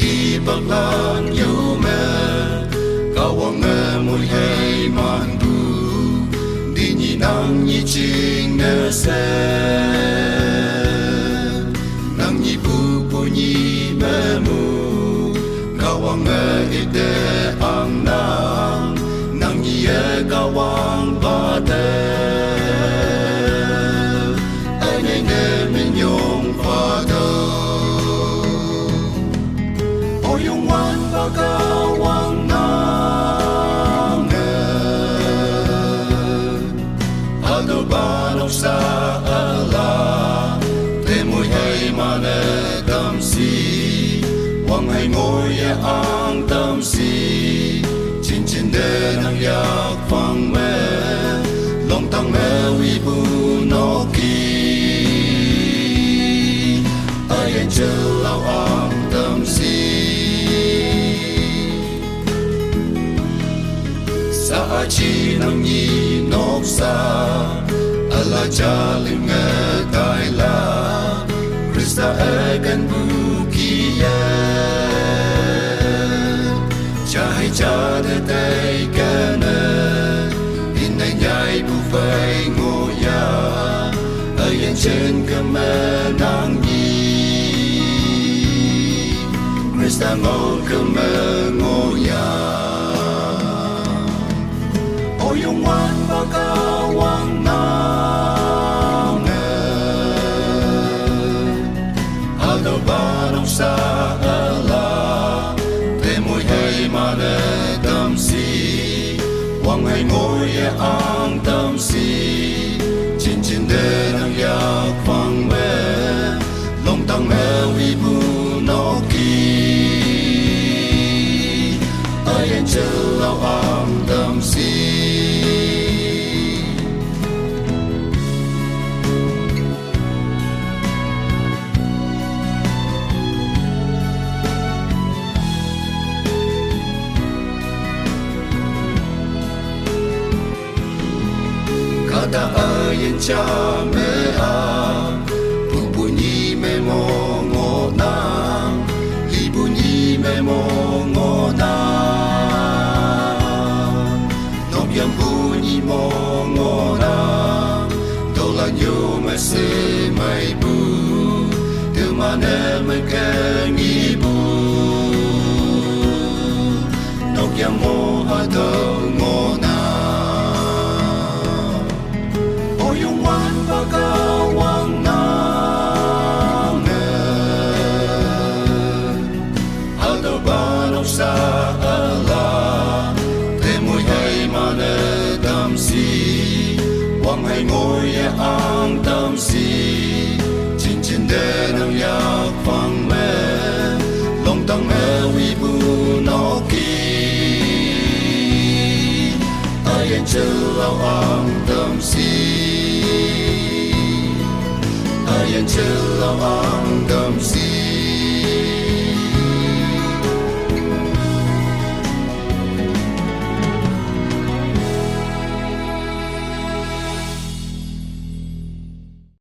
hi bak lan yu me kawang mui hay man bu di ni nang ni ching ne se nang ni bu bu ni me mu kawang ide ang nang ni e kawang ba de Kawang nang Adol banok sa ala Temoy hay mane damsi Wang hay ngoye ang damsi Chin chin de nang yak fang me Long tang me wibu no ki Ayan chilaw ang damsi Sa chi nang ni nop sa ala chaling ngai la Krista egan bukia chai cha de tay kana in nay nhai bu phai ngô ya ở yên trên cơ mê nang ni Krista ngô cơ mê ngô ya Yung wan kawang nang Adol banok sa ala Temoy hay mane damsi Wang hay ngoye ang damsi Chin chin de nang yak fang me Long tang me wibu no ki Ayan chilaw ang damsi Kada ayen cha me a bu ni me mo ngo na li bu ni me mo ngo na nom yam bu ni mo ngo na do la nyu me se mai bu de mane me ke ni bu nom yam mo ha do ngo na Kawang nang Adol banok sa ala Temoy hay mane damsi Wang hay ngoye ang damsi Chin chin de nang yak fang me Long tang me wibu no ki Ayan chilaw ang damsi Ayan chilaw ang damsi